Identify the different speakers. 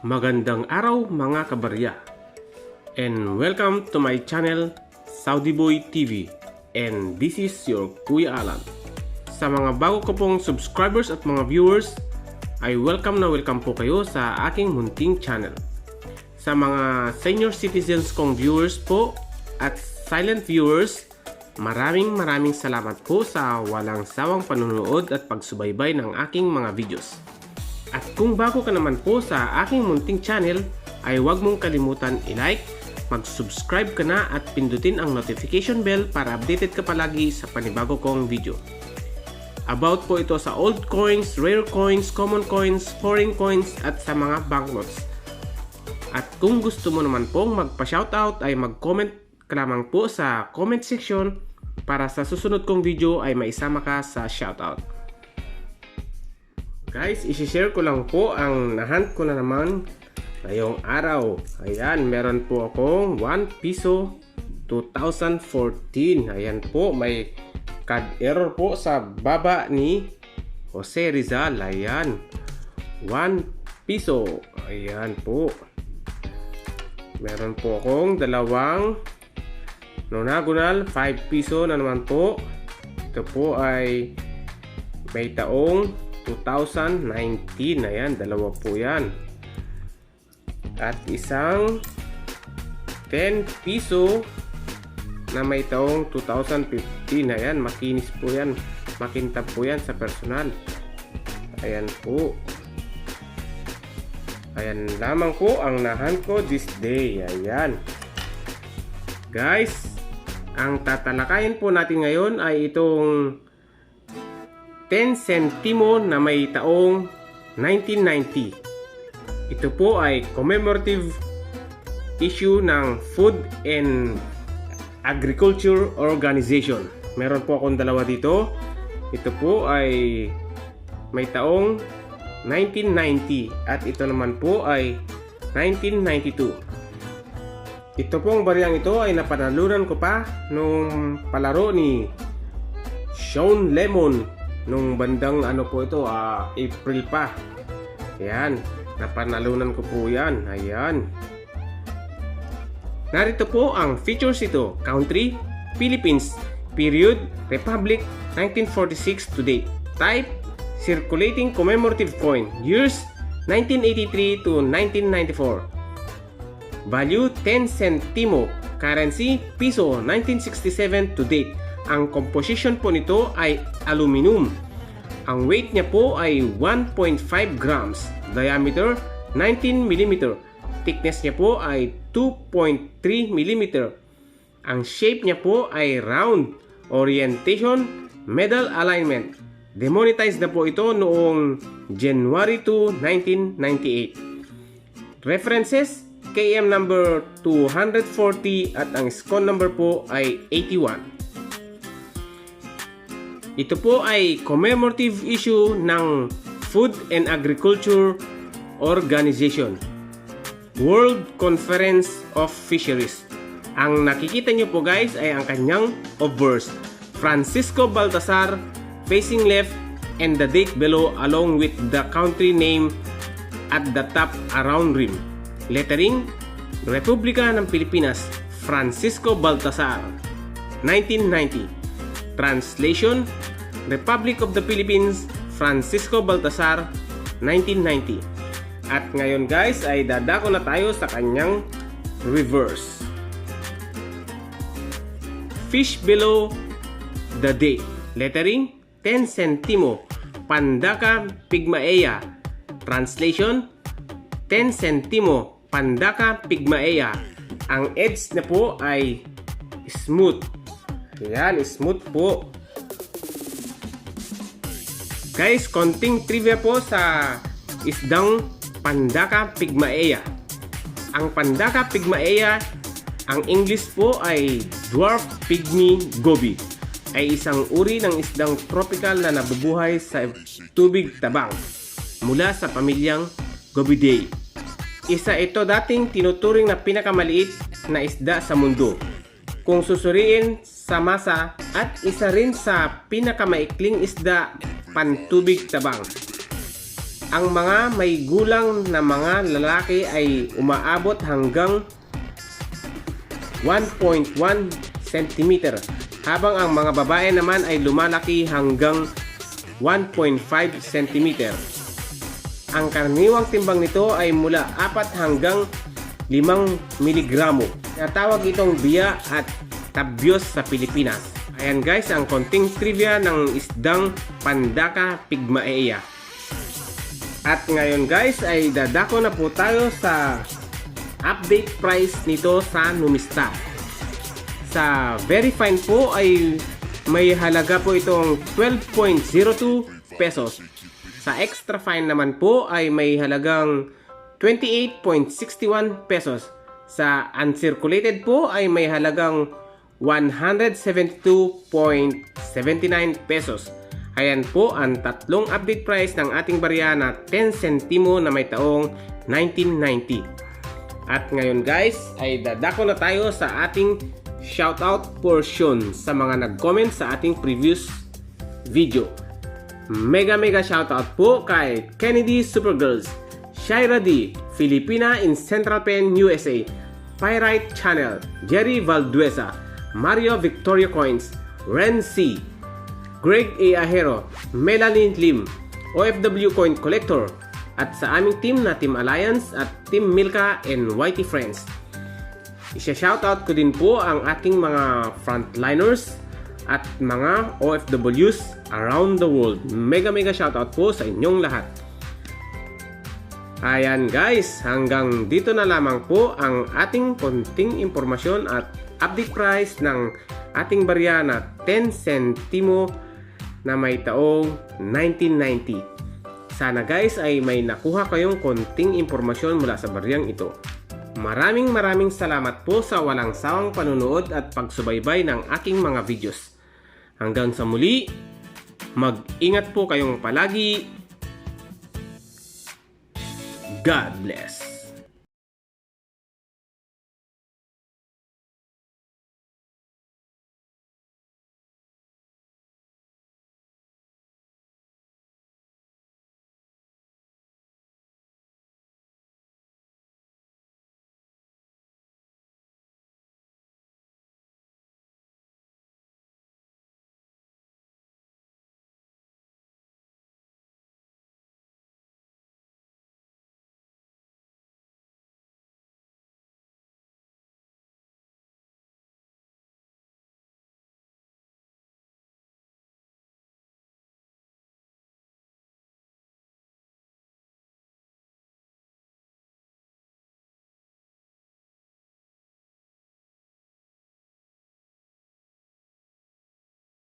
Speaker 1: Magandang araw mga kabarya, and welcome to my channel Saudi Boy TV, and this is your Kuya Alan. Sa mga bago ko pong subscribers at mga viewers, ay welcome po kayo sa aking munting channel. Sa mga senior citizens kong viewers po at silent viewers, maraming salamat po sa walang sawang panunood at pagsubaybay ng aking mga videos. At kung bago ka naman po sa aking munting channel, ay huwag mong kalimutan i-like, mag-subscribe ka na at pindutin ang notification bell para updated ka palagi sa panibago kong video. About po ito sa old coins, rare coins, common coins, foreign coins at sa mga banknotes. At kung gusto mo naman pong magpa-shoutout ay mag-comment ka lamang po sa comment section para sa susunod kong video ay maisama ka sa shoutout. Guys, isi-share ko lang po ang nahunt ko na naman ngayong araw. Ayan, meron po akong 1 piso 2014. Ayan po, may card error po sa baba ni Jose Rizal. Ayan, 1 piso. Ayan po. Meron po akong dalawang nonagonal 5 piso na naman po. Ito po ay may taong 2019. Ayan, dalawa po yan. At isang 10 piso na may taong 2015. Ayan, makinis po yan. Makintab po yan sa personal. Ayan po. Ayan lamang po ang nahunt ko this day. Ayan. Guys, ang tatalakayin po natin ngayon ay itong 10 centimo na may taong 1990. Ito po ay commemorative issue ng Food and Agriculture Organization. Meron po akong dalawa dito. Ito po ay may taong 1990 at ito naman po ay 1992. Ito pong bariyang ito ay napanalunan ko pa nung palaro ni Sean Lemon nung bandang ano po ito, April pa. Ayan, napanalunan ko po yan. Ayan. Narito po ang features ito. Country, Philippines. Period, Republic, 1946 to date. Type, circulating commemorative coin. Years, 1983 to 1994. Value, 10 centimo. Currency, piso, 1967 to date. Ang composition po nito ay aluminum. Ang weight niya po ay 1.5 grams. Diameter, 19 mm. Thickness niya po ay 2.3 mm. Ang shape niya po ay round. Orientation, medal alignment. Demonetized na po ito noong January 2, 1998. References, KM number 240 at ang SCON number po ay 81. Ito po ay commemorative issue ng Food and Agriculture Organization, World Conference of Fisheries. Ang nakikita nyo po guys ay ang kanyang obverse, Francisco Baltasar, facing left, and the date below along with the country name at the top around rim. Lettering, Republika ng Pilipinas, Francisco Baltasar, 1990. Translation, Republic of the Philippines, Francisco Baltasar, 1990. At ngayon guys ay dadako na tayo sa kanyang reverse. Fish below the date. Lettering, 10 centimo. Pandaka pygmaea. Translation, 10 centimo. Pandaka pygmaea. Ang edge na po ay smooth. Ayan, smooth po. Guys, konting trivia po sa isdang Pandaka pygmaea. Ang Pandaka pygmaea, ang English po ay dwarf pygmy goby. Ay isang uri ng isdang tropical na nabubuhay sa tubig tabang mula sa pamilyang Gobiidae. Isa ito dating tinuturing na pinakamaliit na isda sa mundo kung susuriin sa masa, at isa rin sa pinakamaikling isda pantubig tabang. Ang mga may gulang na mga lalaki ay umaabot hanggang 1.1 cm, habang ang mga babae naman ay lumalaki hanggang 1.5 cm. Ang karaniwang timbang nito ay mula 4 hanggang 5 miligramo. Natawag itong biya at tabyos sa Pilipinas. Ayan guys, ang konting trivia ng isdang Pandaka pygmaea. At ngayon guys ay dadako na po tayo sa update price nito sa Numista. Sa very fine po ay may halaga po itong 12.02 pesos. Sa extra fine naman po ay may halagang 28.61 pesos. Sa uncirculated po ay may halagang 172.79 pesos. Ayan po ang tatlong update price ng ating barya na 10 sentimo na may taong 1990. At ngayon guys ay dadako na tayo sa ating shoutout portion sa mga nag-comment sa ating previous video. Mega shoutout po kay Kennedy Supergirls, Shaira D, Filipina in Central Pen, USA, Pyrite Channel, Jerry Valduesa, Mario Victoria Coins, Ren C, Greg A. Ahero, Melanie Lim, OFW Coin Collector, at sa aming team na Team Alliance at Team Milka and YT Friends. Isya-shoutout ko din po ang ating mga frontliners at mga OFWs around the world. Mega shoutout po sa inyong lahat. Ayan guys, hanggang dito na lamang po ang ating konting impormasyon at update price ng ating barya na 10 sentimo na may taong 1990. Sana guys ay may nakuha kayong konting impormasyon mula sa baryang ito. Maraming salamat po sa walang sawang panunood at pagsubaybay ng aking mga videos. Hanggang sa muli, mag-ingat po kayong palagi. God bless.